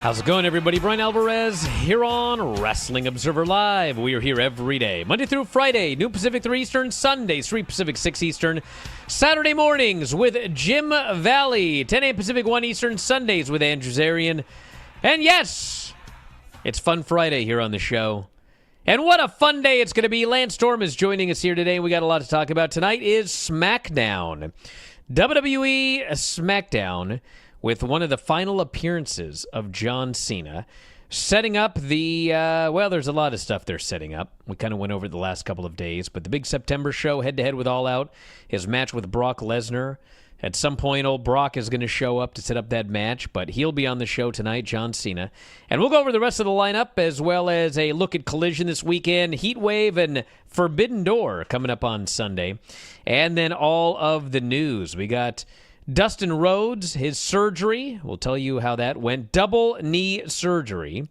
How's it going, everybody? Bryan Alvarez here on Wrestling Observer Live. We are here every day, Monday through Friday, noon Pacific, 3 Eastern, Sundays, 3 Pacific, 6 Eastern, Saturday mornings with Jim Valley, 10 a.m. Pacific, 1 Eastern, Sundays with Andrew Zarian. And yes, it's Fun Friday here on the show. And what a fun day it's going to be. Lance Storm is joining us here today. We got a lot to talk about. Tonight is SmackDown. WWE SmackDown, with one of the final appearances of John Cena, setting up the, there's a lot of stuff they're setting up. We kind of went over it the last couple of days, but the big September show, head-to-head with All Out, his match with Brock Lesnar. At some point, old Brock is going to show up to set up that match, but he'll be on the show tonight, John Cena. And we'll go over the rest of the lineup, as well as a look at Collision this weekend, Heat Wave, and Forbidden Door coming up on Sunday. And then all of the news. We got Dustin Rhodes, his surgery. We'll tell you how that went. Double knee surgery.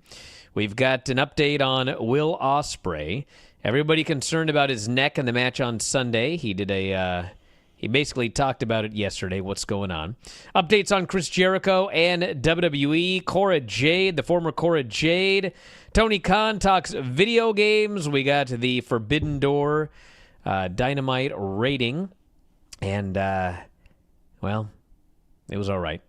We've got an update on Will Ospreay. Everybody concerned about his neck in the match on Sunday. He basically talked about it yesterday, what's going on. Updates on Chris Jericho and WWE. Cora Jade, the former Cora Jade. Tony Khan talks video games. We got the Forbidden Door Dynamite rating. And, it was all right.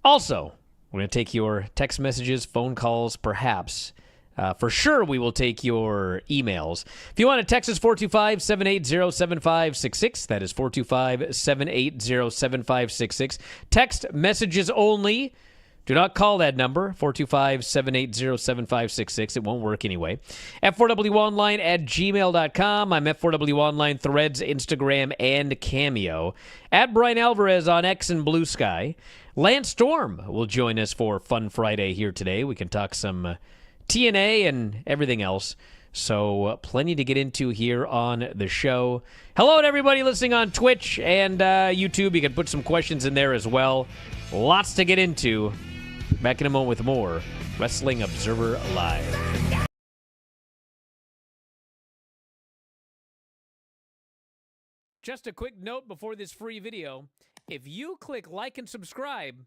Also, we're going to take your text messages, phone calls, perhaps. For sure, we will take your emails. If you want to text us, 425-780-7566. That is 425-780-7566. Text messages only. Do not call that number, 425-780-7566. It won't work anyway. F4WOnline@gmail.com. I'm F4W Online, Threads, Instagram, and Cameo. At Bryan Alvarez on X and Blue Sky. Lance Storm will join us for Fun Friday here today. We can talk some TNA and everything else. So plenty to get into here on the show. Hello to everybody listening on Twitch and YouTube. You can put some questions in there as well. Lots to get into. Back in a moment with more Wrestling Observer Live. Just a quick note before this free video. If you click like and subscribe,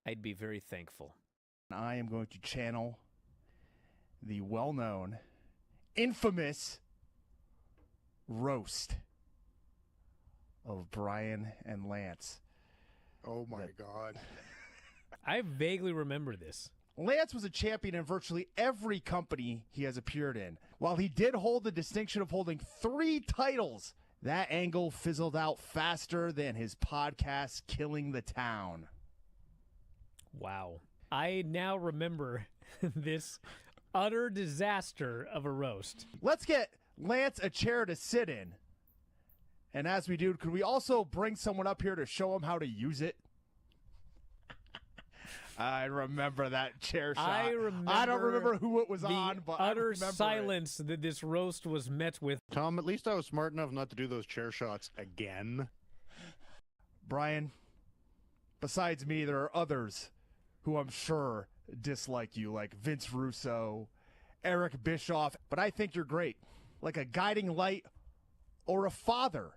I'd be very thankful. I am going to channel the well-known, infamous roast of Bryan and Lance. Oh my God. I vaguely remember this. Lance was a champion in virtually every company he has appeared in. While he did hold the distinction of holding 3 titles, that angle fizzled out faster than his podcast, Killing the Town. Wow. I now remember this utter disaster of a roast. Let's get Lance a chair to sit in. And as we do, could we also bring someone up here to show him how to use it? I remember that chair shot. I don't remember who it was on, but utter silence that this roast was met with. Tom, at least I was smart enough not to do those chair shots again. Bryan, besides me, there are others who I'm sure dislike you, like Vince Russo, Eric Bischoff, but I think you're great, like a guiding light or a father,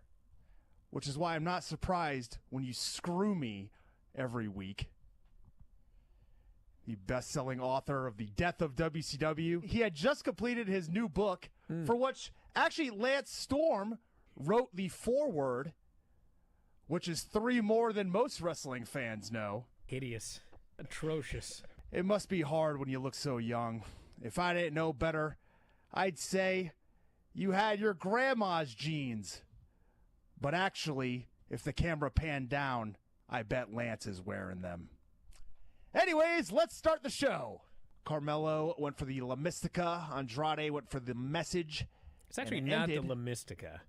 which is why I'm not surprised when you screw me every week. The best-selling author of The Death of WCW. He had just completed his new book, for which actually Lance Storm wrote the foreword, which is 3 more than most wrestling fans know. Hideous. Atrocious. It must be hard when you look so young. If I didn't know better, I'd say you had your grandma's jeans. But actually, if the camera panned down, I bet Lance is wearing them. Anyways, let's start the show. Carmelo went for the La Mystica. Andrade went for the Message. It's actually not the La Mystica.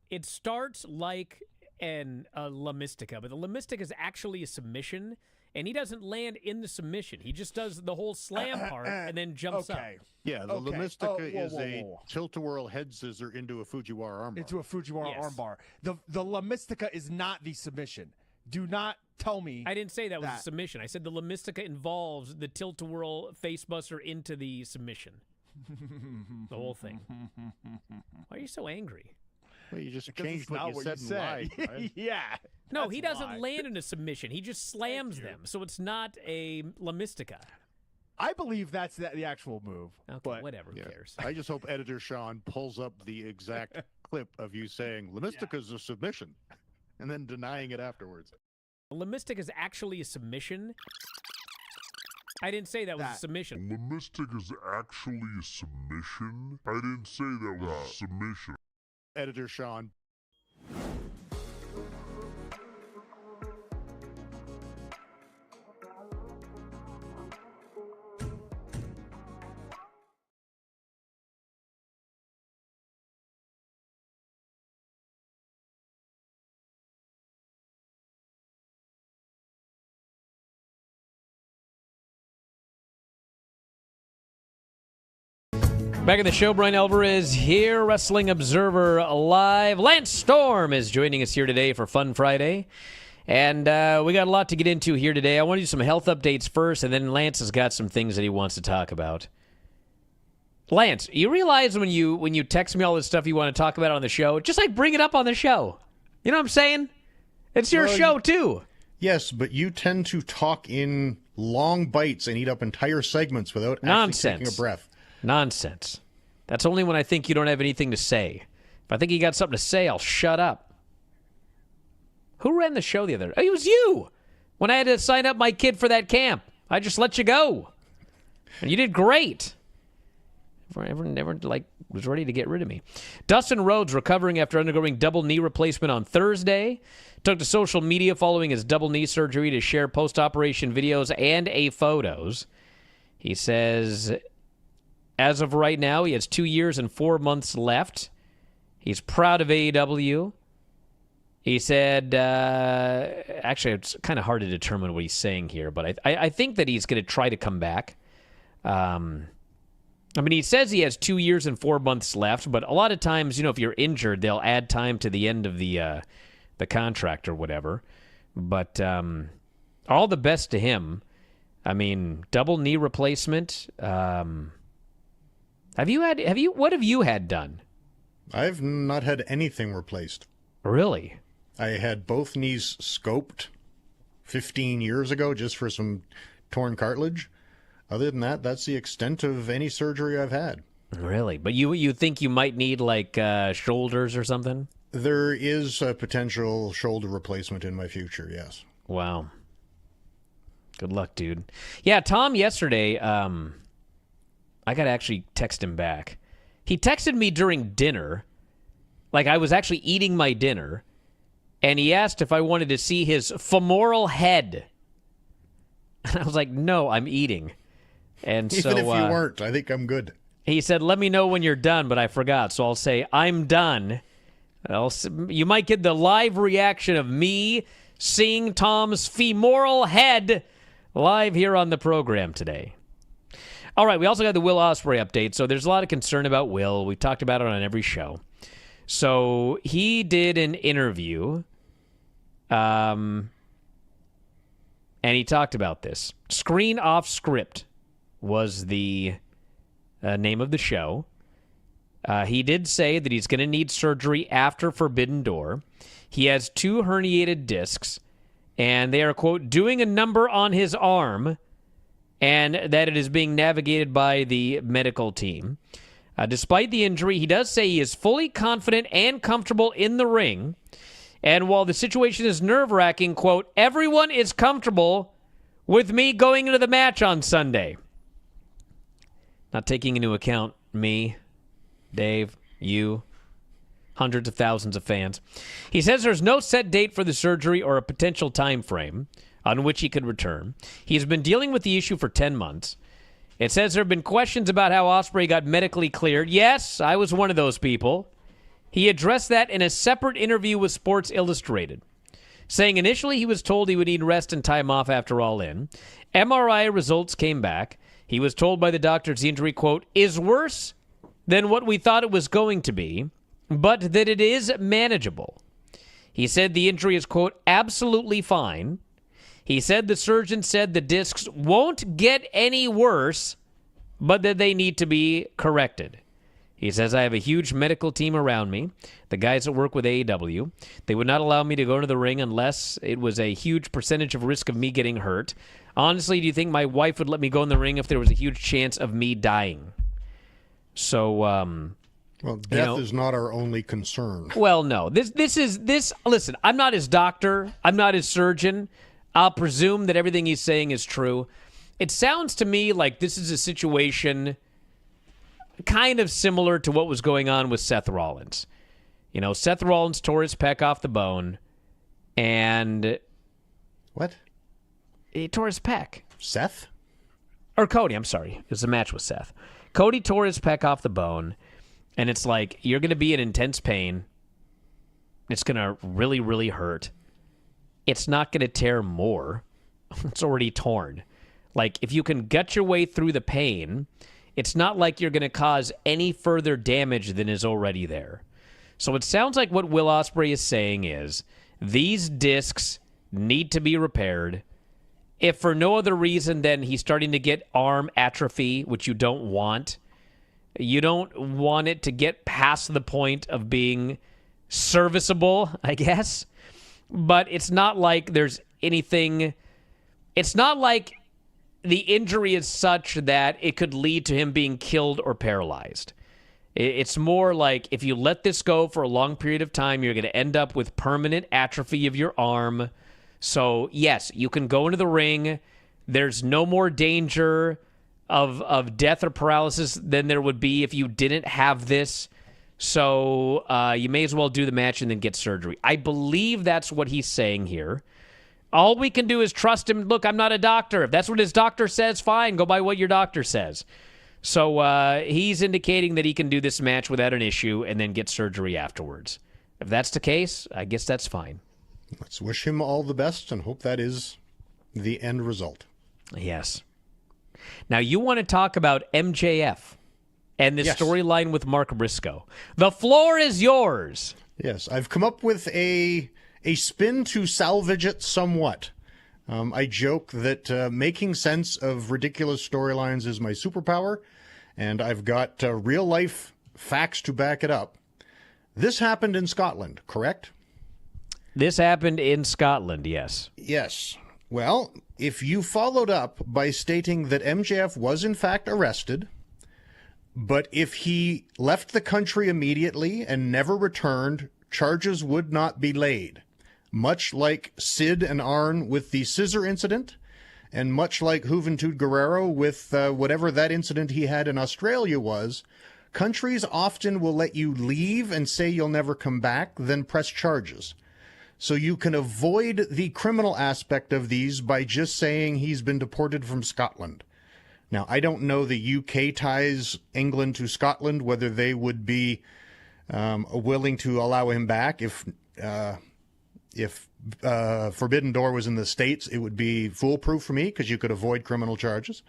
It starts like a La Mystica, but the La Mystica is actually a submission, and he doesn't land in the submission. He just does the whole slam part and then jumps up. Yeah, the La Mystica is a tilt-a-whirl head scissor into a Fujiwara armbar. Into a Fujiwara armbar. The La Mystica is not the submission. Do not tell me. I didn't say that was a submission. I said the La Mystica involves the tilt-a-whirl facebuster into the submission. The whole thing. Why are you so angry? Well, you just Because changed it's what not you what said you and said. lied. Right? Yeah. No, that's he doesn't why. land in a submission. He just slams them. So it's not a La Mystica. I believe that's the actual move. Okay, but whatever. Who Yeah. cares? I just hope editor Sean pulls up the exact clip of you saying "La Mystica's a submission," and then denying it afterwards. La Mystica is actually a submission. I didn't say that was a submission. The Mystic is actually a submission? I didn't say that was a submission. Editor Sean. Back in the show, Bryan Alvarez here, Wrestling Observer Live. Lance Storm is joining us here today for Fun Friday. And we got a lot to get into here today. I want to do some health updates first, and then Lance has got some things that he wants to talk about. Lance, you realize when you text me all this stuff you want to talk about on the show, just like bring it up on the show. You know what I'm saying? It's your show, too. Yes, but you tend to talk in long bites and eat up entire segments without actually taking a breath. Nonsense. That's only when I think you don't have anything to say. If I think you got something to say, I'll shut up. Who ran the show the other day? It was you. When I had to sign up my kid for that camp, I just let you go. And you did great. Everyone never was ready to get rid of me. Dustin Rhodes recovering after undergoing double knee replacement on Thursday. Took to social media following his double knee surgery to share post-operation videos and photos. He says, as of right now, he has 2 years and 4 months left. He's proud of AEW. He said, actually, it's kind of hard to determine what he's saying here, but I think that he's going to try to come back. I mean, he says he has 2 years and 4 months left, but a lot of times, if you're injured, they'll add time to the end of the contract or whatever. But all the best to him. I mean, double knee replacement. What have you had done? I've not had anything replaced. Really? I had both knees scoped 15 years ago just for some torn cartilage. Other than that, that's the extent of any surgery I've had. Really? But you think you might need, shoulders or something? There is a potential shoulder replacement in my future, yes. Wow. Good luck, dude. Yeah, Tom yesterday, I got to actually text him back. He texted me during dinner, like I was actually eating my dinner, and he asked if I wanted to see his femoral head. And I was like, no, I'm eating. And Even if you weren't, I think I'm good. He said, let me know when you're done, but I forgot. So I'll say, I'm done. You might get the live reaction of me seeing Tom's femoral head live here on the program today. All right, we also got the Will Ospreay update. So there's a lot of concern about Will. We've talked about it on every show. So he did an interview, and he talked about this. Screen Off Script was the name of the show. He did say that he's going to need surgery after Forbidden Door. He has 2 herniated discs, and they are, quote, doing a number on his arm, and that it is being navigated by the medical team. Despite the injury, he does say he is fully confident and comfortable in the ring. And while the situation is nerve-wracking, quote, everyone is comfortable with me going into the match on Sunday. Not taking into account me, Dave, you, hundreds of thousands of fans. He says there's no set date for the surgery or a potential time frame on which he could return. He's been dealing with the issue for 10 months. It says there have been questions about how Ospreay got medically cleared. Yes, I was one of those people. He addressed that in a separate interview with Sports Illustrated, saying initially he was told he would need rest and time off after All In. MRI results came back. He was told by the doctors the injury, quote, is worse than what we thought it was going to be, but that it is manageable. He said the injury is, quote, absolutely fine. He said the surgeon said the discs won't get any worse, but that they need to be corrected. He says, I have a huge medical team around me, the guys that work with AEW. They would not allow me to go into the ring unless it was a huge percentage of risk of me getting hurt. Honestly, do you think my wife would let me go in the ring if there was a huge chance of me dying? So, well, death is not our only concern. Well, no. Listen, I'm not his doctor. I'm not his surgeon. I'll presume that everything he's saying is true. It sounds to me like this is a situation kind of similar to what was going on with Seth Rollins. You know, Seth Rollins tore his pec off the bone, and... What? He tore his pec. Seth? Or Cody, I'm sorry. It was a match with Seth. Cody tore his pec off the bone, and it's like, you're going to be in intense pain. It's going to really, really hurt. It's not going to tear more. It's already torn. Like, if you can gut your way through the pain, it's not like you're going to cause any further damage than is already there. So it sounds like what Will Ospreay is saying is these discs need to be repaired. If for no other reason than he's starting to get arm atrophy, which you don't want. You don't want it to get past the point of being serviceable, I guess. But it's not like there's anything... It's not like the injury is such that it could lead to him being killed or paralyzed. It's more like if you let this go for a long period of time, you're going to end up with permanent atrophy of your arm. So, yes, you can go into the ring. There's no more danger of death or paralysis than there would be if you didn't have this. So you may as well do the match and then get surgery. I believe that's what he's saying here. All we can do is trust him. Look, I'm not a doctor. If that's what his doctor says, fine. Go by what your doctor says. So he's indicating that he can do this match without an issue and then get surgery afterwards. If that's the case, I guess that's fine. Let's wish him all the best and hope that is the end result. Yes. Now, you want to talk about MJF and the storyline with Mark Brisco. The floor is yours. Yes, I've come up with a spin to salvage it somewhat. I joke that making sense of ridiculous storylines is my superpower, and I've got real-life facts to back it up. This happened in Scotland, correct? This happened in Scotland, yes. Yes. Well, if you followed up by stating that MJF was in fact arrested, but if he left the country immediately and never returned, charges would not be laid. Much like Sid and Arn with the scissor incident, and much like Juventud Guerrero with whatever that incident he had in Australia was, countries often will let you leave and say you'll never come back, then press charges. So you can avoid the criminal aspect of these by just saying he's been deported from Scotland. Now, I don't know the UK ties England to Scotland, whether they would be willing to allow him back. If Forbidden Door was in the States, it would be foolproof for me because you could avoid criminal charges.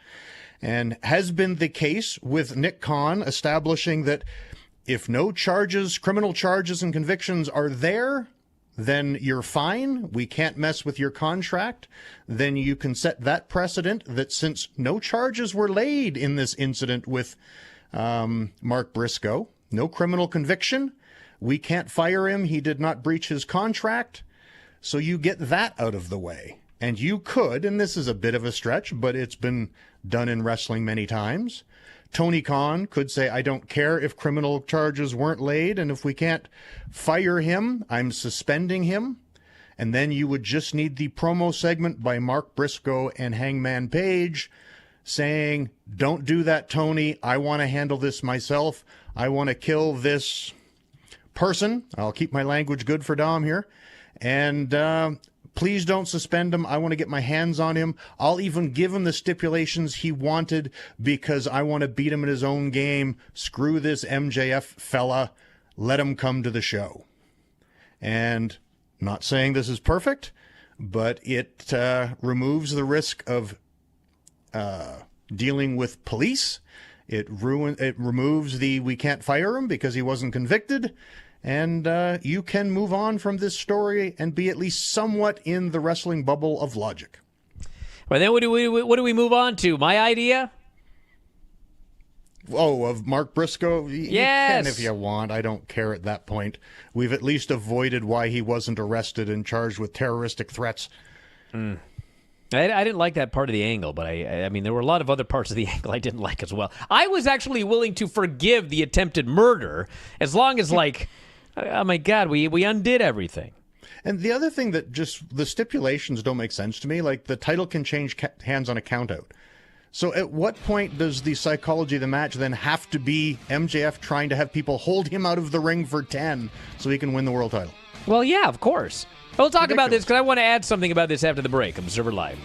And has been the case with Nick Khan establishing that if no charges, criminal charges and convictions are there, then you're fine. We can't mess with your contract. Then you can set that precedent that since no charges were laid in this incident with Mark Brisco, no criminal conviction, we can't fire him. He did not breach his contract. So you get that out of the way. And you could, and this is a bit of a stretch, but it's been done in wrestling many times. Tony Khan could say, I don't care if criminal charges weren't laid, and if we can't fire him, I'm suspending him. And then you would just need the promo segment by Mark Brisco and Hangman Page saying, don't do that, Tony. I want to handle this myself. I want to kill this person. I'll keep my language good for Dom here. And please don't suspend him. I want to get my hands on him. I'll even give him the stipulations he wanted because I want to beat him in his own game. Screw this MJF fella. Let him come to the show. And not saying this is perfect, but it removes the risk of dealing with police. It removes the we can't fire him because he wasn't convicted. And you can move on from this story and be at least somewhat in the wrestling bubble of logic. Well, then what do we move on to? My idea? Oh, of Mark Brisco? You Yes. can if you want. I don't care at that point. We've at least avoided why he wasn't arrested and charged with terroristic threats. I didn't like that part of the angle, but I mean, there were a lot of other parts of the angle I didn't like as well. I was actually willing to forgive the attempted murder as long as, like, oh my God, we undid everything. And the other thing that just the stipulations don't make sense to me, like the title can change hands on a countout. So at what point does the psychology of the match then have to be MJF trying to have people hold him out of the ring for 10 so he can win the world title? Well, yeah, of course. We'll talk about this because I want to add something about this after the break. Observer Live.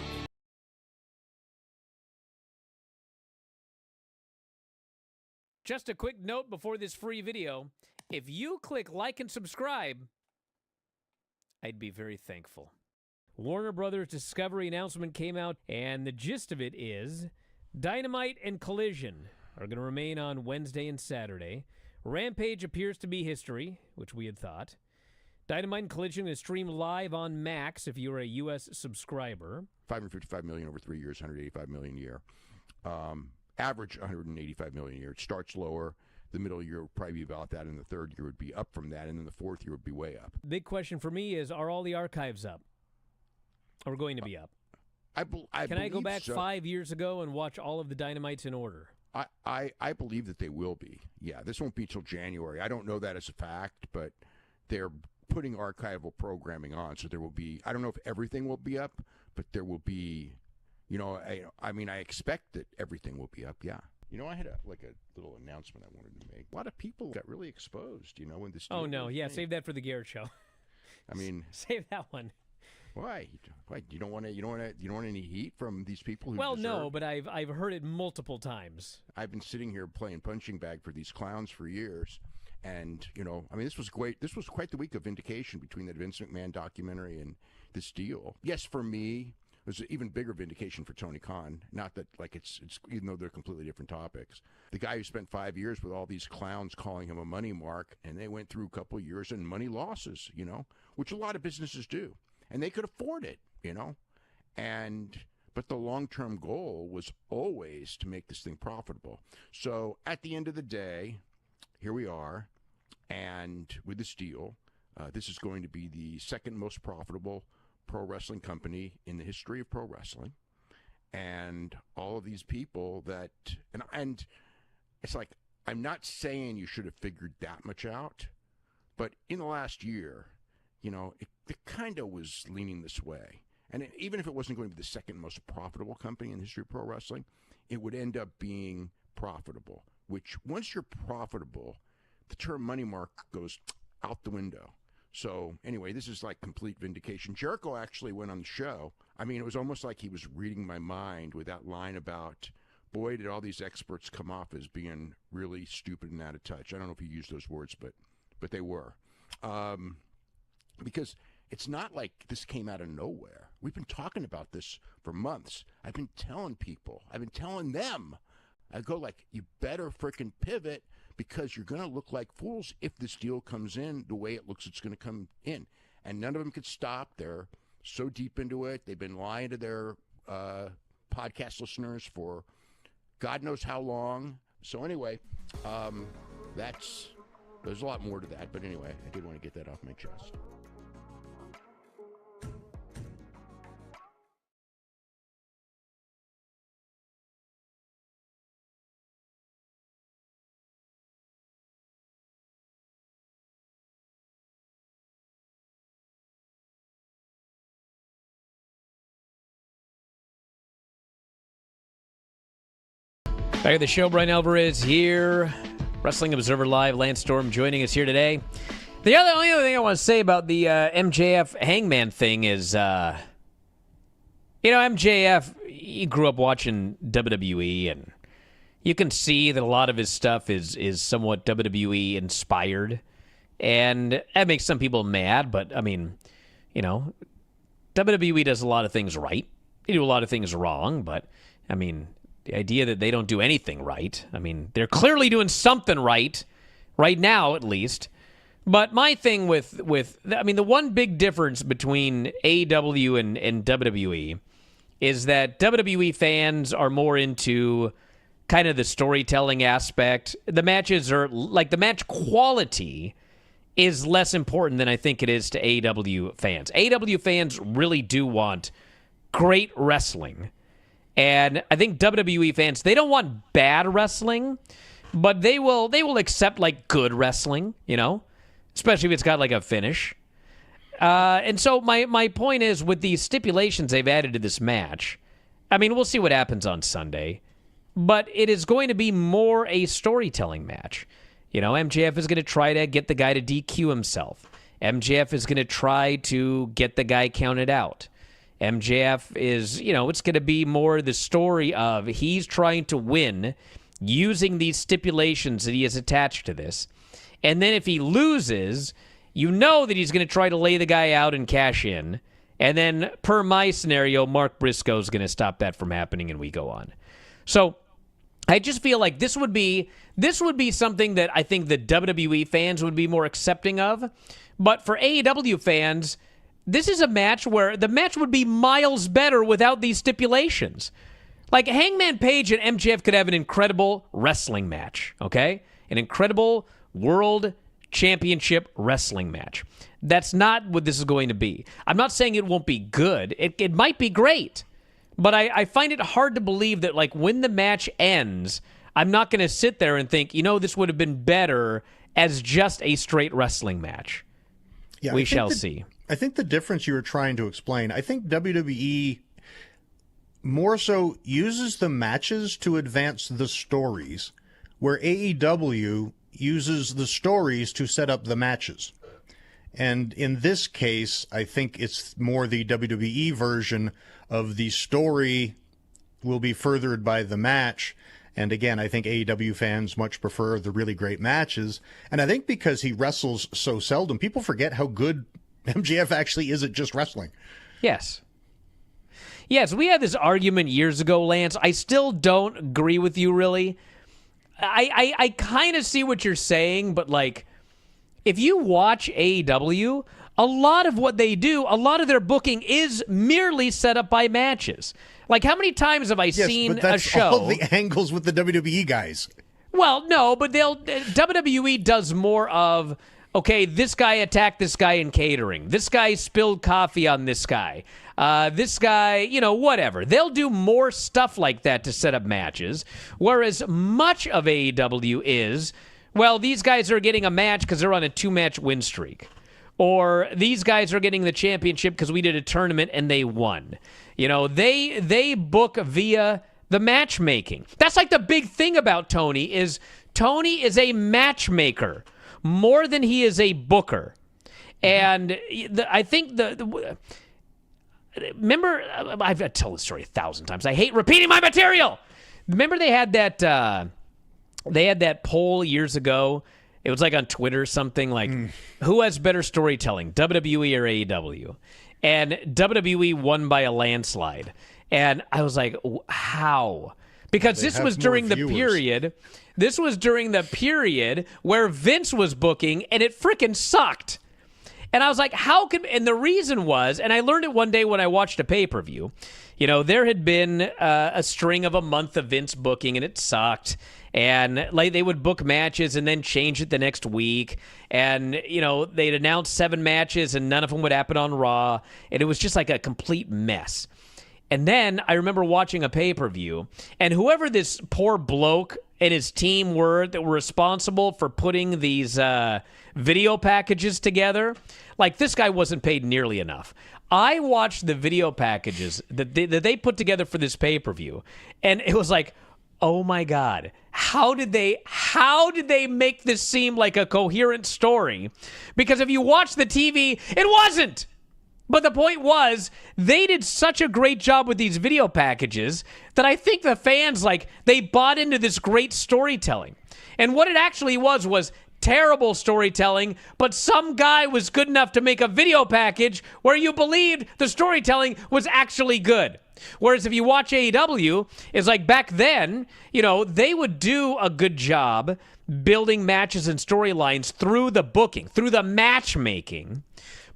Just a quick note before this free video. If you click like and subscribe, I'd be very thankful. Warner Brothers Discovery announcement came out, and the gist of it is Dynamite and Collision are going to remain on Wednesday and Saturday. Rampage appears to be history, which we had thought. Dynamite and Collision is streamed live on Max if you're a U.S. subscriber. $555 million over 3 years, $185 million a year. Average $185 million a year. It starts lower. The middle year would probably be about that, and the third year would be up from that, and then the fourth year would be way up. Big question for me is, are all the archives up? Or going to be up? Can I go back 5 years ago and watch all of the Dynamites in order? I believe that they will be. Yeah, this won't be till January. I don't know that as a fact, but they're putting archival programming on, so there will be, I don't know if everything will be up, but there will be, I mean, I expect that everything will be up, yeah. I had a little announcement I wanted to make. A lot of people got really exposed, when this. Oh, no, yeah, save that for the Garrett Show. I mean. Save that one. Why? You don't want any heat from these people who Well, deserve... no, but I've heard it multiple times. I've been sitting here playing punching bag for these clowns for years. And, I mean, this was great. This was quite the week of vindication between the Vince McMahon documentary and this deal. Yes, for me, it was an even bigger vindication for Tony Khan. Not that, it's even though they're completely different topics. The guy who spent 5 years with all these clowns calling him a money mark, and they went through a couple of years in money losses, which a lot of businesses do. And they could afford it, but the long-term goal was always to make this thing profitable. So at the end of the day, here we are, and with this deal, this is going to be the second most profitable pro wrestling company in the history of pro wrestling. And all of these people that, and it's like, I'm not saying you should have figured that much out, but in the last year, it kind of was leaning this way. And even if it wasn't going to be the second most profitable company in the history of pro wrestling, it would end up being profitable, which once you're profitable, the term money mark goes out the window. So anyway, this is like complete vindication. Jericho actually went on the show. I mean, it was almost like he was reading my mind with that line about, boy, did all these experts come off as being really stupid and out of touch. I don't know if he used those words, but they were. Because it's not like this came out of nowhere. We've been talking about this for months. I've been telling people. I've been telling them. I go you better frickin' pivot because you're going to look like fools if this deal comes in the way it looks it's going to come in. And none of them could stop. They're so deep into it. They've been lying to their podcast listeners for God knows how long. So anyway, there's a lot more to that. But anyway, I did want to get that off my chest. Back at the show, Bryan Alvarez here. Wrestling Observer Live, Lance Storm joining us here today. The only other thing I want to say about the MJF Hangman thing is, MJF, he grew up watching WWE, and you can see that a lot of his stuff is somewhat WWE inspired, and that makes some people mad, but, I mean, WWE does a lot of things right. They do a lot of things wrong, but, I mean, the idea that they don't do anything right, I mean, they're clearly doing something right now at least. But my thing with the one big difference between AEW and WWE is that WWE fans are more into kind of the storytelling aspect. The matches are like the match quality is less important than I think it is to AEW fans. AEW fans really do want great wrestling. And I think WWE fans, they don't want bad wrestling, but they will accept like good wrestling, you know, especially if it's got like a finish. And so my point is, with these stipulations they've added to this match, I mean, we'll see what happens on Sunday, but it is going to be more a storytelling match. You know, MJF is going to try to get the guy to DQ himself. MJF is going to try to get the guy counted out. MJF is, you know, it's going to be more the story of he's trying to win using these stipulations that he has attached to this. And then if he loses, you know that he's going to try to lay the guy out and cash in. And then, per my scenario, Mark Briscoe is going to stop that from happening, and we go on. So I just feel like this would be something that I think the WWE fans would be more accepting of. But for AEW fans, this is a match where the match would be miles better without these stipulations. Like, Hangman Page and MJF could have an incredible wrestling match, okay? An incredible World Championship wrestling match. That's not what this is going to be. I'm not saying it won't be good. It might be great. But I find it hard to believe that, like, when the match ends, I'm not going to sit there and think, you know, this would have been better as just a straight wrestling match. Yeah, we shall see. I think the difference you were trying to explain, I think WWE more so uses the matches to advance the stories, where AEW uses the stories to set up the matches. And in this case, I think it's more the WWE version of the story will be furthered by the match. And again, I think AEW fans much prefer the really great matches. And I think because he wrestles so seldom, people forget how good MJF actually is at just wrestling. Yes. Yes, we had this argument years ago, Lance. I still don't agree with you, really. I kind of see what you're saying, but, like, if you watch AEW, a lot of what they do, a lot of their booking is merely set up by matches. Like, how many times have I seen but that's a show? All the angles with the WWE guys. Well, no, but WWE does more of, okay, this guy attacked this guy in catering. This guy spilled coffee on this guy. This guy, you know, whatever. They'll do more stuff like that to set up matches, whereas much of AEW is, well, these guys are getting a match because they're on a 2-match win streak. Or these guys are getting the championship because we did a tournament and they won. You know, they book via the matchmaking. That's like the big thing about Tony is a matchmaker more than he is a booker. And I think remember, I've told this story 1,000 times. I hate repeating my material. Remember they had that poll years ago. It was like on Twitter, something like, who has better storytelling, WWE or AEW? And WWE won by a landslide. And I was like, how? Because this was during the period. This was during the period where Vince was booking, and it freaking sucked. And I was like, how could... And the reason was, and I learned it one day when I watched a pay-per-view, you know, there had been a string of a month of Vince booking, and it sucked. And like they would book matches and then change it the next week. And, you know, they'd announce 7 matches, and none of them would happen on Raw. And it was just like a complete mess. And then I remember watching a pay-per-view, and whoever this poor bloke and his team were that were responsible for putting these video packages together, like, this guy wasn't paid nearly enough. I watched the video packages that they put together for this pay-per-view, and it was like, oh my God, how did they make this seem like a coherent story? Because if you watch the TV, it wasn't. But the point was, they did such a great job with these video packages that I think the fans, like, they bought into this great storytelling. And what it actually was terrible storytelling, but some guy was good enough to make a video package where you believed the storytelling was actually good. Whereas if you watch AEW, it's like back then, you know, they would do a good job building matches and storylines through the booking, through the matchmaking.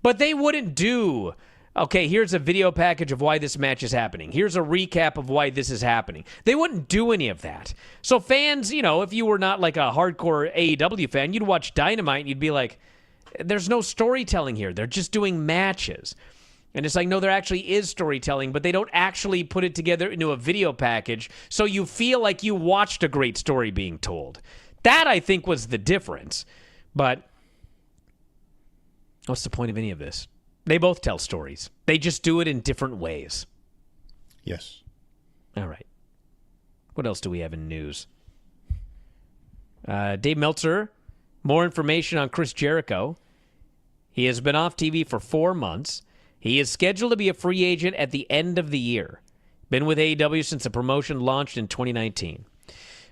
But they wouldn't do okay, here's a video package of why this match is happening. Here's a recap of why this is happening. They wouldn't do any of that. So fans, if you were not like a hardcore AEW fan, you'd watch Dynamite and you'd be like, there's no storytelling here. They're just doing matches. And it's like, no, there actually is storytelling, but they don't actually put it together into a video package so you feel like you watched a great story being told. That, I think, was the difference. But what's the point of any of this? They both tell stories. They just do it in different ways. Yes. All right. What else do we have in news? Dave Meltzer, more information on Chris Jericho. He has been off TV for 4 months. He is scheduled to be a free agent at the end of the year. Been with AEW since the promotion launched in 2019.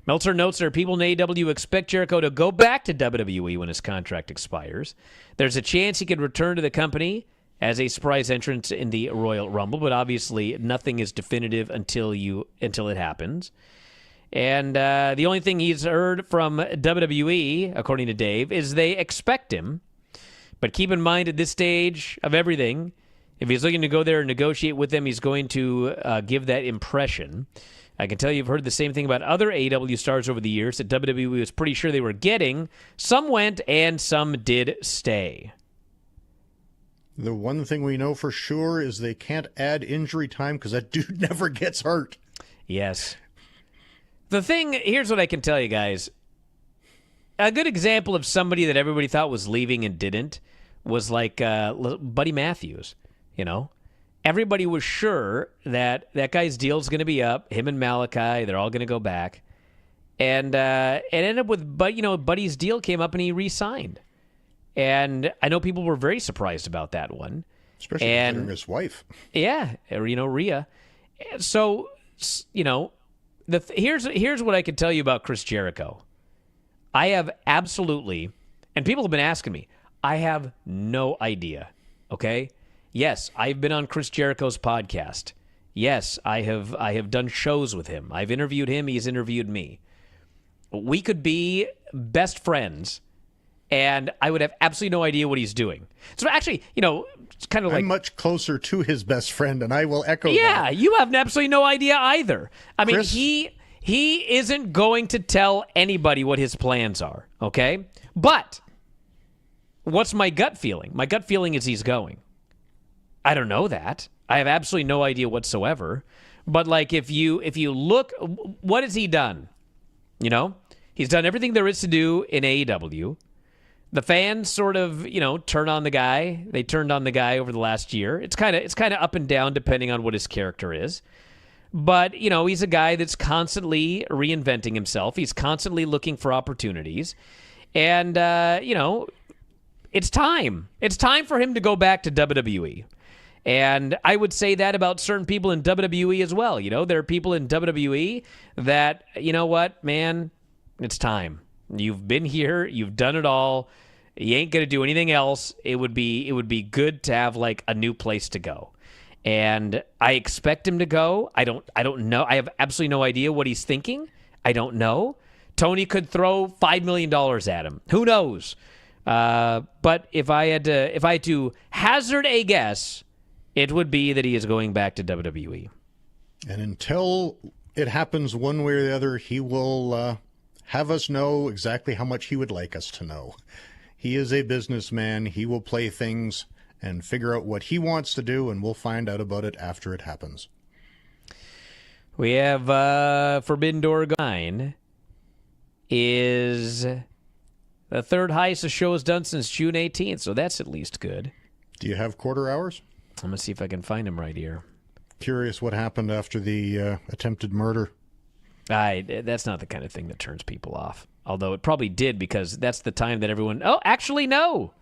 Meltzer notes there are people in AEW expect Jericho to go back to WWE when his contract expires. There's a chance he could return to the company as a surprise entrance in the Royal Rumble, but obviously nothing is definitive until it happens. And the only thing he's heard from WWE, according to Dave, is they expect him. But keep in mind at this stage of everything, if he's looking to go there and negotiate with them, he's going to give that impression. I can tell you've heard the same thing about other AEW stars over the years that WWE was pretty sure they were getting. Some went and some did stay. The one thing we know for sure is they can't add injury time because that dude never gets hurt. Yes. Here's what I can tell you guys. A good example of somebody that everybody thought was leaving and didn't was like Buddy Matthews, Everybody was sure that guy's deal's going to be up. Him and Malachi, they're all going to go back. And it ended up with, Buddy's deal came up and he re-signed. And I know people were very surprised about that one. Especially considering his wife. Yeah, Rhea. So, here's what I can tell you about Chris Jericho. I have absolutely, and people have been asking me, I have no idea, okay? Yes, I've been on Chris Jericho's podcast. Yes, I have done shows with him. I've interviewed him. He's interviewed me. We could be best friends, and I would have absolutely no idea what he's doing. So actually, it's kind of like... I'm much closer to his best friend, and I will echo that. Yeah, you have absolutely no idea either. I mean, Chris... he isn't going to tell anybody what his plans are, okay? But what's my gut feeling? My gut feeling is he's going. I don't know that. I have absolutely no idea whatsoever. But like if you look, what has he done? He's done everything there is to do in AEW. The fans sort of, turn on the guy. They turned on the guy over the last year. It's kind of up and down depending on what his character is. But, he's a guy that's constantly reinventing himself. He's constantly looking for opportunities. And, it's time. It's time for him to go back to WWE. And I would say that about certain people in WWE as well. There are people in WWE that, what, man, it's time. You've been here. You've done it all. You ain't going to do anything else. It would be good to have like a new place to go. And I expect him to go. I don't know. I have absolutely no idea what he's thinking. I don't know. Tony could throw $5 million at him. Who knows? But if I had to hazard a guess, it would be that he is going back to WWE. And until it happens one way or the other, he will have us know exactly how much he would like us to know. He is a businessman. He will play things and figure out what he wants to do, and we'll find out about it after it happens. We have Forbidden Door 9 is the third highest the show has done since June 18th, so that's at least good. Do you have quarter hours? I'm going to see if I can find him right here. Curious what happened after the attempted murder. That's not the kind of thing that turns people off. Although it probably did, because that's the time that everyone... Oh, actually, no.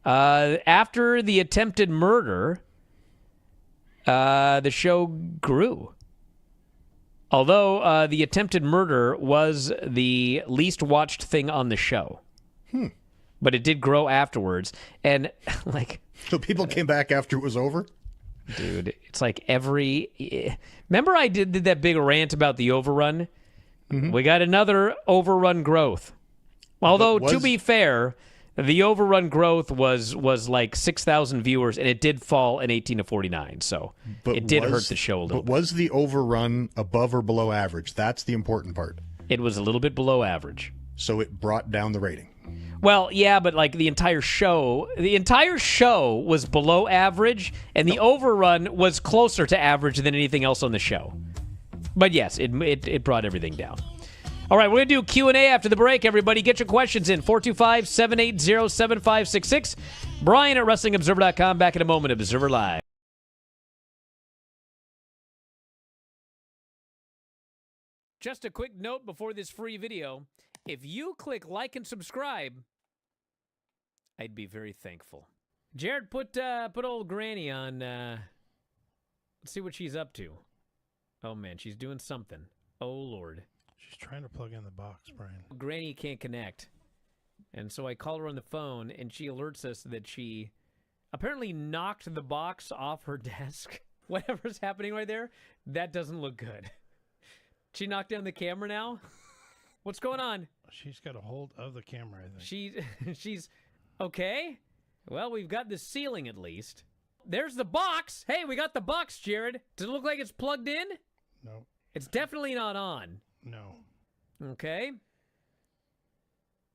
After the attempted murder, the show grew. Although the attempted murder was the least watched thing on the show. But it did grow afterwards. And, like... So people came back after it was over? Dude, it's like remember I did that big rant about the overrun? Mm-hmm. We got another overrun growth. Although, to be fair, The overrun growth was like 6,000 viewers, and it did fall in 18 to 49, so it did hurt the show a little bit. But was the overrun above or below average? That's the important part. It was a little bit below average. So it brought down the rating. Well, yeah, but like the entire show was below average, and the overrun was closer to average than anything else on the show. But yes, it brought everything down. All right, we're going to do Q&A after the break. Everybody, get your questions in. 425-780-7566. Bryan at WrestlingObserver.com. Back in a moment. Observer Live. Just a quick note before this free video. If you click like and subscribe, I'd be very thankful. Jared, put old Granny on. Let's see what she's up to. Oh, man, she's doing something. Oh, Lord. She's trying to plug in the box, Brian. Granny can't connect. And so I call her on the phone, and she alerts us that she apparently knocked the box off her desk. Whatever's happening right there, that doesn't look good. She knocked down the camera now? What's going on? She's got a hold of the camera, I think. She's okay. Well, we've got the ceiling at least. There's the box. Hey, we got the box, Jared. Does it look like it's plugged in? No. It's definitely not on. No. Okay.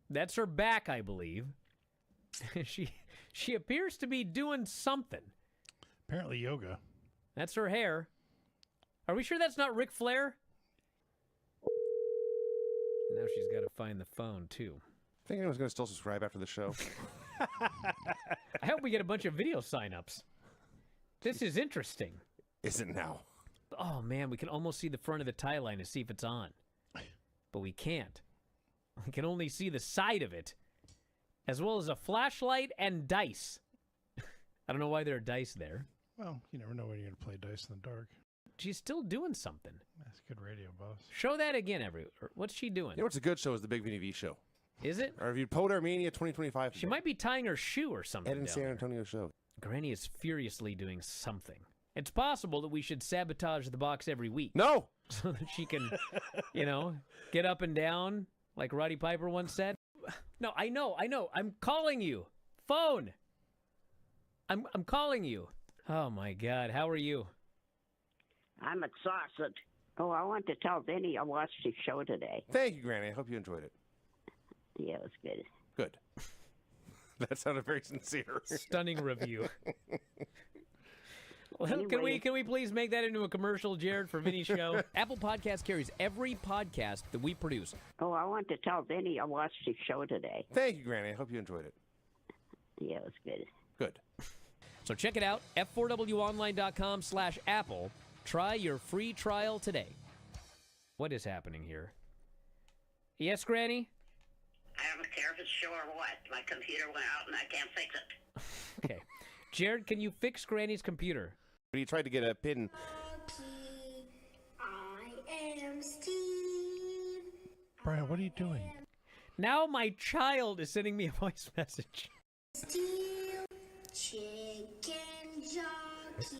That's her back, I believe. She appears to be doing something. Apparently yoga. That's her hair. Are we sure that's not Ric Flair? Now she's got to find the phone, too. Think anyone's going to still subscribe after the show? I hope we get a bunch of video signups. This is interesting. Is it now? Oh, man, we can almost see the front of the tie line to see if it's on. But we can't. We can only see the side of it, as well as a flashlight and dice. I don't know why there are dice there. Well, you never know when you're going to play dice in the dark. She's still doing something. That's good radio, boss. Show that again, what's she doing? You know what's a good show is the Big VDV show. Is it? Or if you Pod Armenia 2025. She might be tying her shoe or something. Ed and San Antonio show. Granny is furiously doing something. It's possible that we should sabotage the box every week. No! So that she can, get up and down like Roddy Piper once said. No, I know. I'm calling you. Phone. I'm calling you. Oh, my God. How are you? I'm exhausted. Oh, I want to tell Vinny I watched his show today. Thank you, Granny. I hope you enjoyed it. Yeah, it was good. Good. That sounded very sincere. Stunning review. Well, Anyway. can we please make that into a commercial, Jared, for Vinny's show? Apple Podcast carries every podcast that we produce. Oh, I want to tell Vinny I watched his show today. Thank you, Granny. I hope you enjoyed it. Yeah, it was good. Good. So check it out, f4wonline.com/Apple. Try your free trial today. What is happening here? Yes, Granny? I don't care if it's show or what. My computer went out and I can't fix it. Okay. Jared, can you fix Granny's computer? But he tried to get a pin. I am Steve. Brian, what are you doing? Now my child is sending me a voice message. Steel chicken jockey.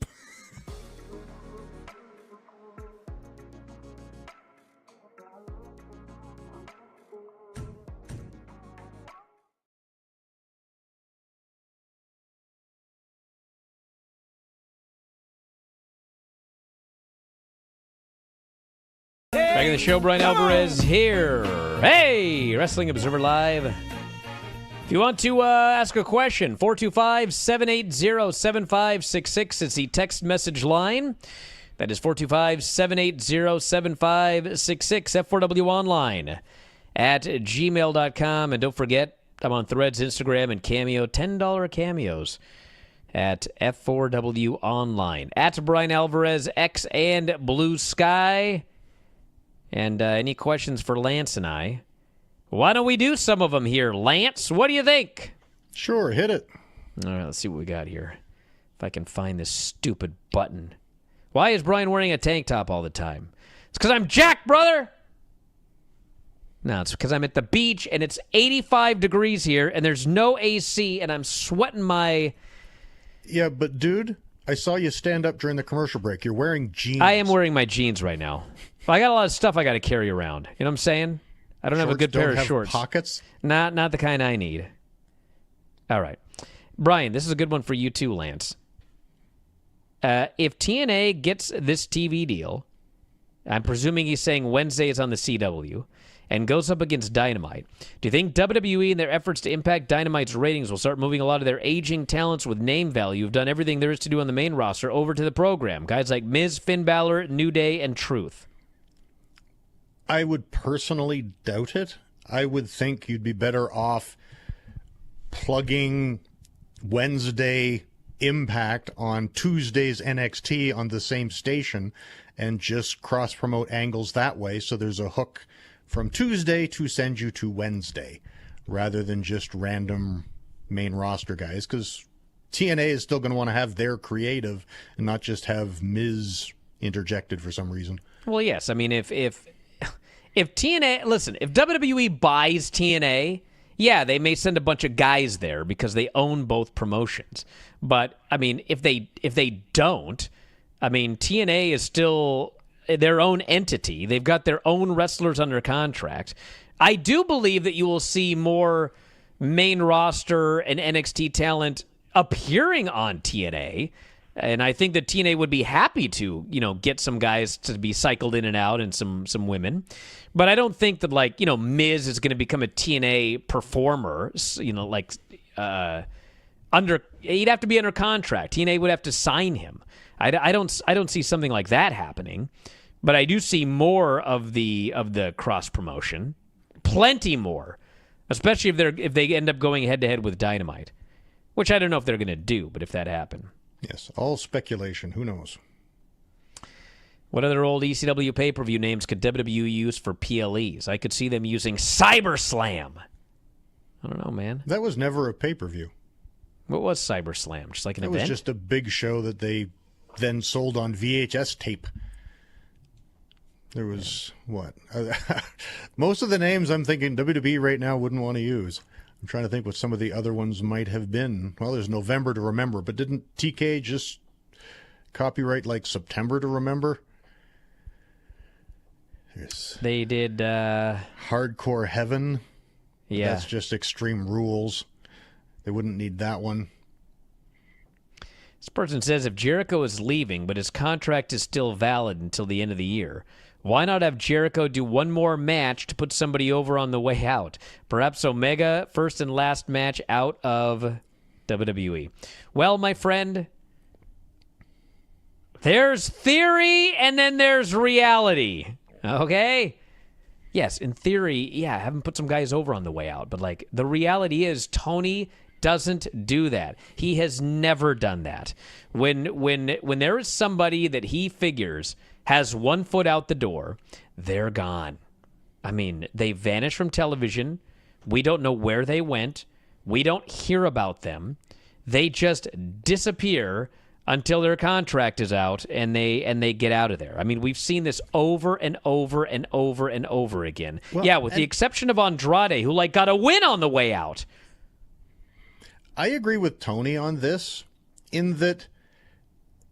Back in the show, Bryan Alvarez here. Hey, Wrestling Observer Live. If you want to ask a question, 425-780-7566 is the text message line. That is 425-780-7566, F4W Online at gmail.com. And don't forget, I'm on Threads, Instagram, and Cameo, $10 cameos at F4W Online. At Bryan Alvarez, X and Blue Sky. And any questions for Lance and I? Why don't we do some of them here, Lance? What do you think? Sure, hit it. All right, let's see what we got here. If I can find this stupid button. Why is Brian wearing a tank top all the time? It's because I'm Jack, brother! No, it's because I'm at the beach, and it's 85 degrees here, and there's no AC, and I'm sweating my... Yeah, but dude, I saw you stand up during the commercial break. You're wearing jeans. I am wearing my jeans right now. I got a lot of stuff I got to carry around. You know what I'm saying? I don't have a good pair of shorts. Pockets? Not the kind I need. All right. Brian, this is a good one for you too, Lance. If TNA gets this TV deal, I'm presuming he's saying Wednesday is on the CW, and goes up against Dynamite, do you think WWE, in their efforts to impact Dynamite's ratings, will start moving a lot of their aging talents with name value who've done everything there is to do on the main roster over to the program? Guys like Miz, Finn Balor, New Day, and Truth. I would personally doubt it. I would think you'd be better off plugging Wednesday Impact on Tuesday's NXT on the same station and just cross-promote angles that way, so there's a hook from Tuesday to send you to Wednesday, rather than just random main roster guys, because TNA is still going to want to have their creative and not just have Miz interjected for some reason. Well, yes. I mean, if TNA, listen, if WWE buys TNA, yeah, they may send a bunch of guys there because they own both promotions. But I mean, if they don't, I mean, TNA is still their own entity. They've got their own wrestlers under contract. I do believe that you will see more main roster and NXT talent appearing on TNA. And I think that TNA would be happy to, get some guys to be cycled in and out and some women. But I don't think that, Miz is going to become a TNA performer, he'd have to be under contract. TNA would have to sign him. I don't see something like that happening, but I do see more of the cross promotion, plenty more, especially if they end up going head to head with Dynamite, which I don't know if they're going to do, but if that happened. Yes, all speculation. Who knows? What other old ECW pay-per-view names could WWE use for PLEs? I could see them using CyberSlam. I don't know, man. That was never a pay-per-view. What was CyberSlam? Just like an event? It was just a big show that they then sold on VHS tape. There was, most of the names I'm thinking WWE right now wouldn't want to use. I'm trying to think what some of the other ones might have been. Well, there's November to Remember, but didn't TK just copyright September to Remember? They did Hardcore Heaven. Yeah. That's just Extreme Rules. They wouldn't need that one. This person says if Jericho is leaving, but his contract is still valid until the end of the year, why not have Jericho do one more match to put somebody over on the way out? Perhaps Omega, first and last match out of WWE. Well, my friend, there's theory and then there's reality. Okay? Yes, in theory, yeah, have him put some guys over on the way out. But, the reality is Tony doesn't do that. He has never done that. When there is somebody that he figures has one foot out the door, they're gone. I mean, they vanish from television. We don't know where they went. We don't hear about them. They just disappear until their contract is out and they get out of there. I mean, we've seen this over and over and over and over again. Well, with the exception of Andrade, who got a win on the way out. I agree with Tony on this, in that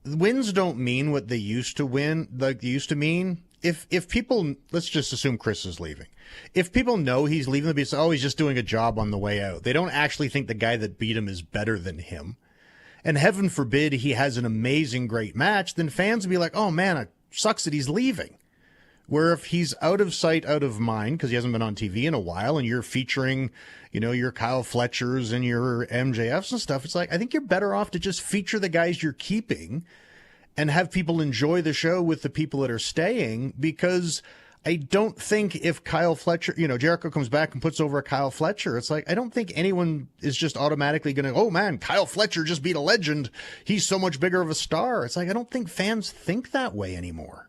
wins don't mean what they used to mean. If people, let's just assume Chris is leaving. If people know he's leaving, they'll be saying, oh, he's just doing a job on the way out. They don't actually think the guy that beat him is better than him. And heaven forbid he has an amazing, great match, then fans will be like, oh man, it sucks that he's leaving. Where if he's out of sight, out of mind, because he hasn't been on TV in a while, and you're featuring, your Kyle Fletchers and your MJFs and stuff, it's I think you're better off to just feature the guys you're keeping and have people enjoy the show with the people that are staying, because I don't think if Kyle Fletcher, Jericho comes back and puts over a Kyle Fletcher, it's I don't think anyone is just automatically going to, oh man, Kyle Fletcher just beat a legend. He's so much bigger of a star. It's I don't think fans think that way anymore.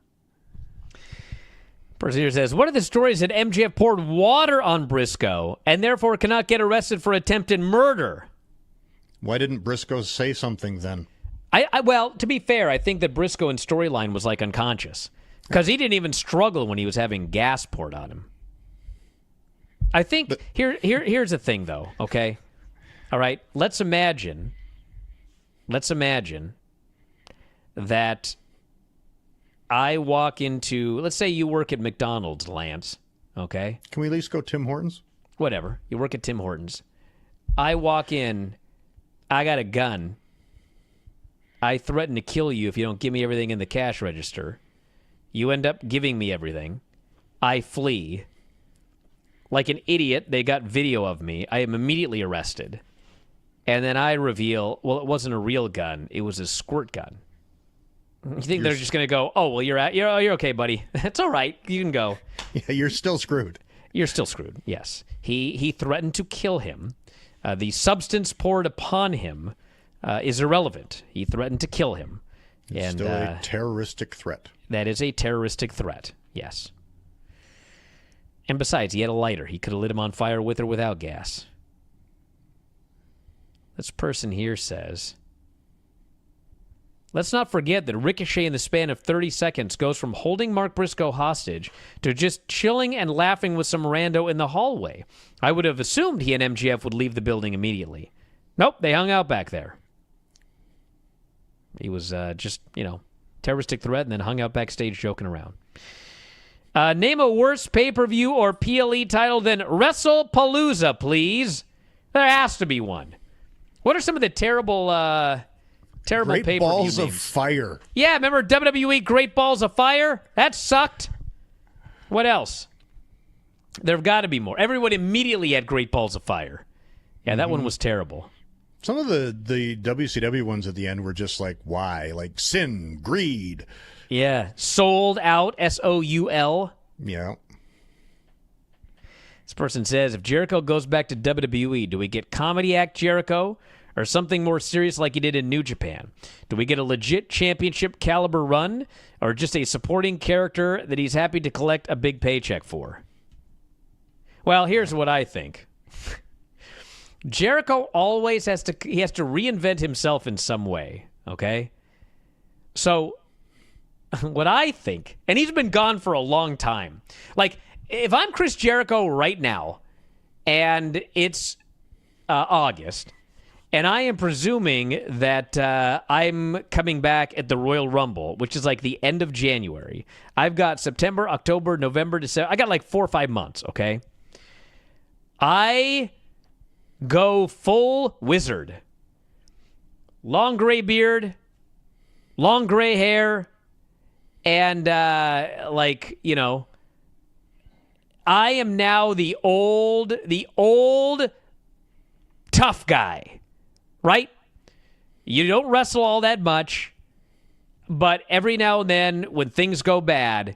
Person here says, what are the stories that MJF poured water on Brisco and therefore cannot get arrested for attempted murder? Why didn't Brisco say something then? Well, to be fair, I think that Brisco in storyline was unconscious. Because he didn't even struggle when he was having gas poured on him. I think, here's the thing, though, okay? All right, let's imagine that I walk into, let's say you work at McDonald's, Lance, okay? Can we at least go Tim Hortons? Whatever. You work at Tim Hortons. I walk in, I got a gun. I threaten to kill you if you don't give me everything in the cash register. You end up giving me everything. I flee. Like an idiot, they got video of me. I am immediately arrested. And then I reveal, well, it wasn't a real gun. It was a squirt gun. You think they're just going to go, oh, well, you're okay, buddy. That's all right. You can go. Yeah, you're still screwed. You're still screwed, yes. He threatened to kill him. The substance poured upon him is irrelevant. He threatened to kill him. It's still a terroristic threat. That is a terroristic threat, yes. And besides, he had a lighter. He could have lit him on fire with or without gas. This person here says, let's not forget that Ricochet in the span of 30 seconds goes from holding Mark Brisco hostage to just chilling and laughing with some rando in the hallway. I would have assumed he and MJF would leave the building immediately. Nope, they hung out back there. He was just, terroristic threat and then hung out backstage joking around. Name a worse pay-per-view or PLE title than WrestlePalooza, please. There has to be one. What are some of the terrible Great pay-per-view Balls names? of Fire. Yeah, remember WWE Great Balls of Fire? That sucked. What else? There have got to be more. Everyone immediately had Great Balls of Fire. Yeah, that one was terrible. Some of the WCW ones at the end were just like, why? Like sin, greed. Yeah, Sold Out, SOUL. Yeah. This person says, if Jericho goes back to WWE, do we get comedy act Jericho or something more serious like he did in New Japan? Do we get a legit championship caliber run or just a supporting character that he's happy to collect a big paycheck for? Well, here's what I think. Jericho always has to reinvent himself in some way, okay? So what I think, and he's been gone for a long time. Like, if I'm Chris Jericho right now, and it's August, and I am presuming that I'm coming back at the Royal Rumble, which is like the end of January. I've got September, October, November, December. I got like 4 or 5 months, okay? I go full wizard. Long gray beard, long gray hair, and I am now the old tough guy, right? You don't wrestle all that much, but every now and then when things go bad,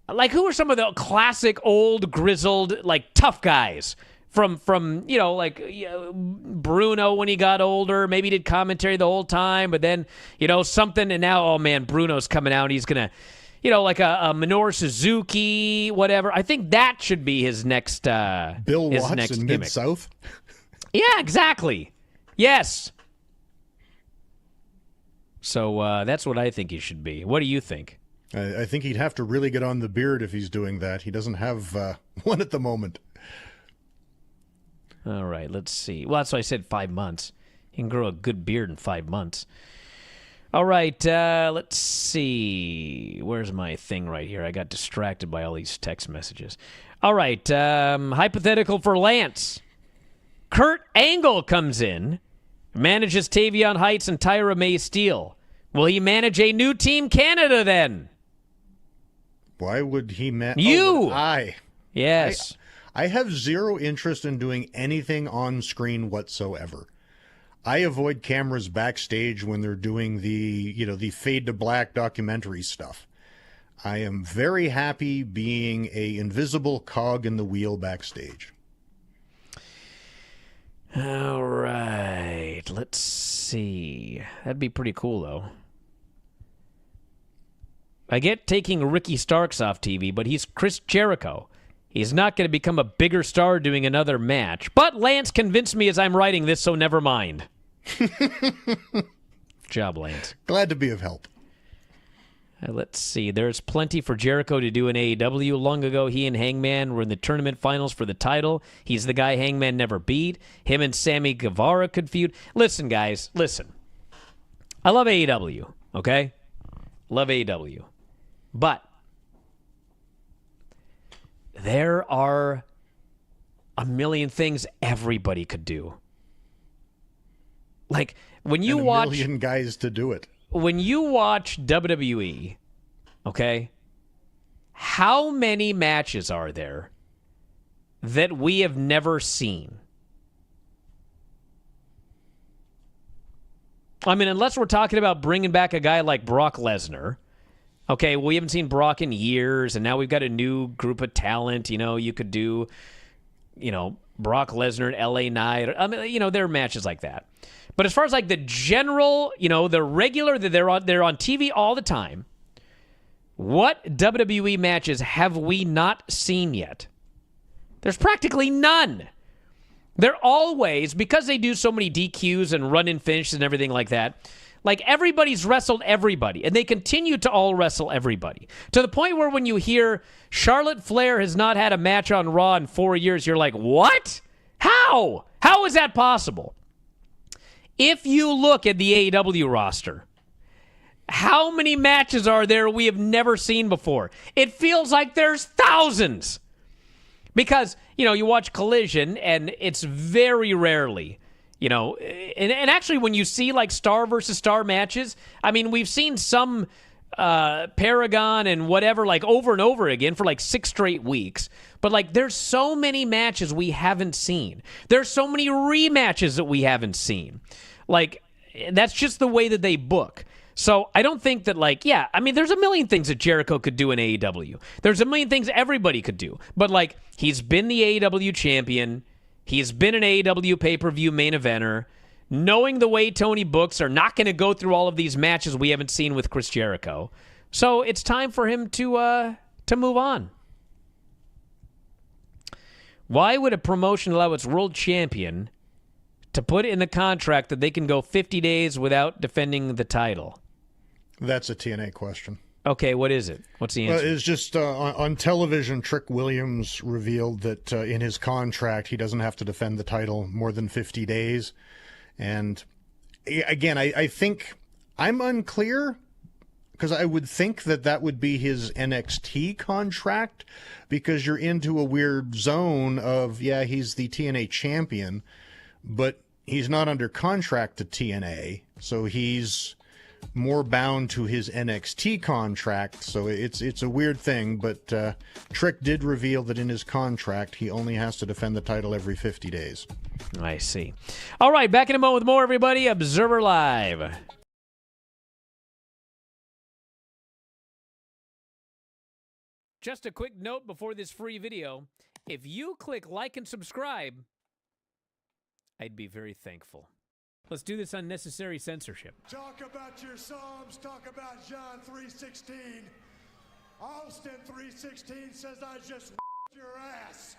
like who are some of the classic old grizzled like tough guys from Bruno when he got older, maybe he did commentary the whole time, but then something, and now, oh man, Bruno's coming out and he's gonna like a Minoru Suzuki, whatever. I think that should be his next Bill his Watts next in gimmick. Mid-South. Yeah, exactly. Yes. So that's what I think he should be. What do you think? I think he'd have to really get on the beard if he's doing that. He doesn't have one at the moment. All right, let's see. Well, that's why I said 5 months. He can grow a good beard in 5 months. All right, let's see. Where's my thing right here? I got distracted by all these text messages. All right, hypothetical for Lance. Kurt Angle comes in, manages Tavion Heights and Tyra May Steele. Will he manage a new Team Canada then? Why would he manage? You! I. Yes. I have zero interest in doing anything on screen whatsoever. I avoid cameras backstage when they're doing the fade to black documentary stuff. I am very happy being a invisible cog in the wheel backstage. All right, let's see. That'd be pretty cool, though. I get taking Ricky Starks off TV, but he's Chris Jericho. He's not going to become a bigger star doing another match. But Lance convinced me as I'm writing this, so never mind. Job, Lance. Glad to be of help. Let's see. There's plenty for Jericho to do in AEW. Long ago, he and Hangman were in the tournament finals for the title. He's the guy Hangman never beat. Him and Sammy Guevara could feud. Listen, guys, listen. I love AEW, okay? Love AEW. But there are a million things everybody could do Like when you and a watch million guys to do it. When you watch WWE, okay, how many matches are there that we have never seen? I mean, unless we're talking about bringing back a guy like Brock Lesnar. Okay, we haven't seen Brock in years, and now we've got a new group of talent. You know, you could do, Brock Lesnar at LA Knight. I mean, there are matches like that. But as far as like the general, the regular, that they're on TV all the time, what WWE matches have we not seen yet? There's practically none. They're always, because they do so many DQs and run-in finishes and everything like that, like everybody's wrestled everybody, and they continue to all wrestle everybody. To the point where when you hear Charlotte Flair has not had a match on Raw in 4 years, you're like, what? How? How is that possible? If you look at the AEW roster, how many matches are there we have never seen before? It feels like there's thousands. Because, you watch Collision, and it's very rarely, and actually when you see like star versus star matches, I mean, we've seen some Paragon and whatever like over and over again for like 6 straight weeks. But like there's so many matches we haven't seen. There's so many rematches that we haven't seen. Like, that's just the way that they book. So I don't think that, there's a million things that Jericho could do in AEW. There's a million things everybody could do. But, he's been the AEW champion. He's been an AEW pay-per-view main eventer. Knowing the way Tony books are not going to go through all of these matches we haven't seen with Chris Jericho. So it's time for him to move on. Why would a promotion allow its world champion to put in the contract that they can go 50 days without defending the title? That's a TNA question. Okay, what is it? What's the answer? It's just on television, Trick Williams revealed that in his contract, he doesn't have to defend the title more than 50 days. And again, I think I'm unclear because I would think that would be his NXT contract because you're into a weird zone of, he's the TNA champion, but he's not under contract to TNA, so he's more bound to his NXT contract. So it's a weird thing, but Trick did reveal that in his contract, he only has to defend the title every 50 days. I see. All right, back in a moment with more, everybody. Observer Live. Just a quick note before this free video. If you click like and subscribe, I'd be very thankful. Let's do this unnecessary censorship. Talk about your Psalms. Talk about John 3:16. Austin 3:16 says I just your ass.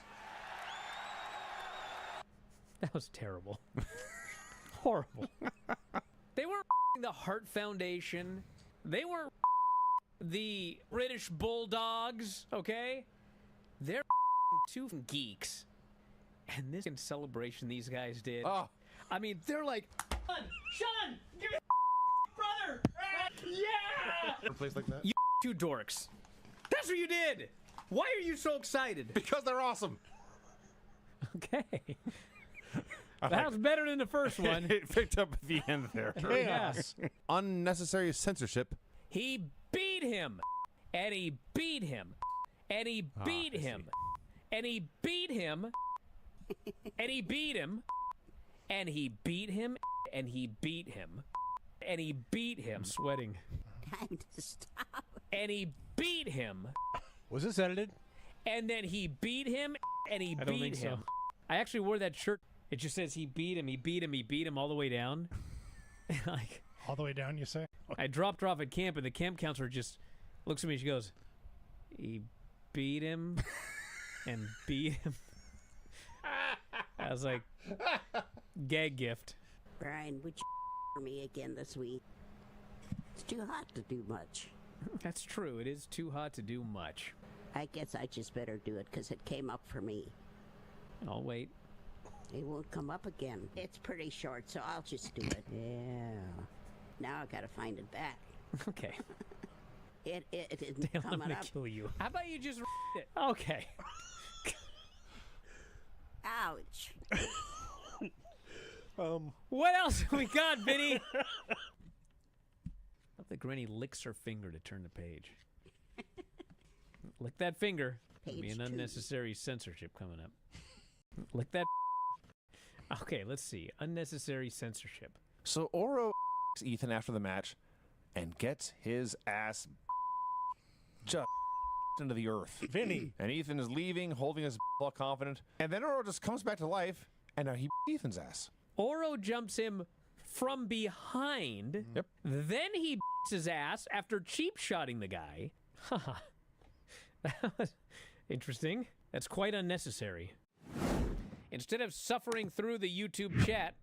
That was terrible. Horrible. They weren't the Heart Foundation. They weren't the British Bulldogs, okay? They're two geeks. And this celebration these guys did. Oh. I mean, they're like, Sean, give me brother. Yeah. A place like that? You two dorks. That's what you did. Why are you so excited? Because they're awesome. Okay. That was better than the first one. It picked up at the end there. Yes. Unnecessary censorship. He beat him. And he beat him. And he beat him. And he beat him. And he beat him. And he beat him. And he beat him. And he beat him. I'm sweating. Time to stop. And he beat him. Was this edited? And then he beat him. And he beat him. So. I actually wore that shirt. It just says he beat him. He beat him. He beat him all the way down. Like, all the way down, you say? I dropped her off at camp, and the camp counselor just looks at me. She goes, "He beat him and beat him." I was like, gag gift. Brian, would you for me again this week? It's too hot to do much. That's true. It is too hot to do much. I guess I just better do it because it came up for me. I'll wait. It won't come up again. It's pretty short, so I'll just do it. Yeah. Now I gotta find it back. Okay. It isn't Dale, I'm coming gonna up. kill you. How about you just it? Okay. Ouch. What else we got, Vinny? Not the granny licks her finger to turn the page. Lick that finger. There'll be an unnecessary censorship coming up. Lick that. Okay, let's see. Unnecessary censorship. So Oro Ethan after the match and gets his ass just into the earth. Vinny. And Ethan is leaving, holding his all confident. And then Oro just comes back to life, and now he Ethan's ass. Oro jumps him from behind. Yep. Then he his ass after cheap shotting the guy. That was interesting. That's quite unnecessary. Instead of suffering through the YouTube chat,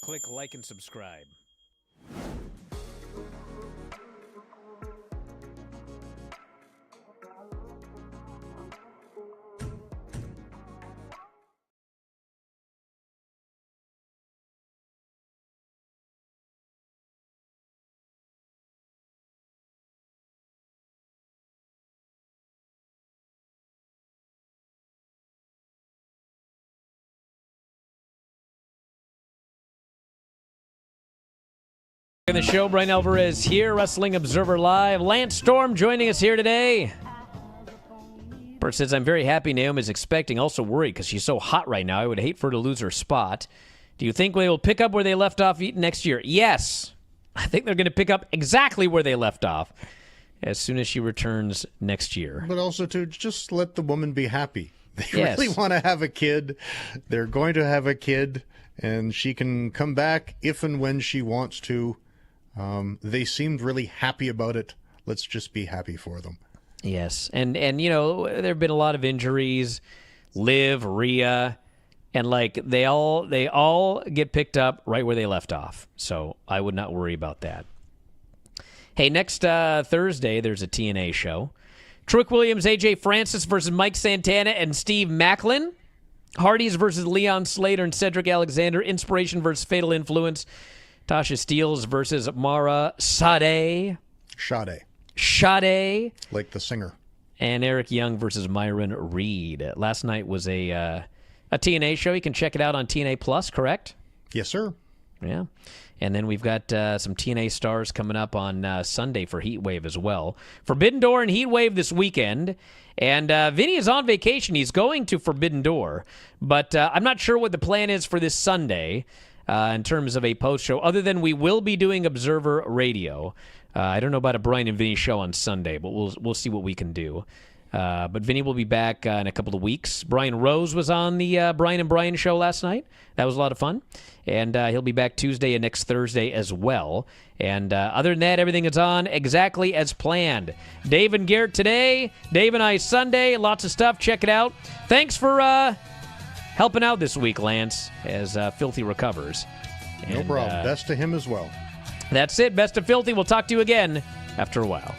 click like and subscribe. In the show, Bryan Alvarez here, Wrestling Observer Live. Lance Storm joining us here today. Bert says, I'm very happy Naomi's expecting, also worried because she's so hot right now. I would hate for her to lose her spot. Do you think they will pick up where they left off next year? Yes. I think they're going to pick up exactly where they left off as soon as she returns next year. But also to just let the woman be happy. They really want to have a kid. They're going to have a kid, and she can come back if and when she wants to. They seemed really happy about it. Let's just be happy for them. Yes, and you know, there have been a lot of injuries. Liv, Rhea, and like they all get picked up right where they left off. So I would not worry about that. Hey, next Thursday there's a TNA show. Trick Williams, AJ Francis versus Mike Santana and Steve Macklin. Hardys versus Leon Slater and Cedric Alexander. Inspiration versus Fatal Influence. Tasha Steelz versus Mara Sade. Sade. Like the singer. And Eric Young versus Myron Reed. Last night was a TNA show. You can check it out on TNA Plus, correct? Yes, sir. Yeah. And then we've got some TNA stars coming up on Sunday for Heatwave as well. Forbidden Door and Heatwave this weekend. And Vinny is on vacation. He's going to Forbidden Door. But I'm not sure what the plan is for this Sunday. In terms of a post show, other than we will be doing Observer Radio. I don't know about a Bryan and Vinny show on Sunday, but we'll see what we can do. But Vinny will be back in a couple of weeks. Brian Rose was on the Bryan and Bryan show last night. That was a lot of fun. And he'll be back Tuesday and next Thursday as well. And other than that, everything is on exactly as planned. Dave and Garrett today, Dave and I Sunday. Lots of stuff. Check it out. Thanks for helping out this week, Lance, as Filthy recovers. No problem. Best to him as well. That's it. Best of Filthy. We'll talk to you again after a while.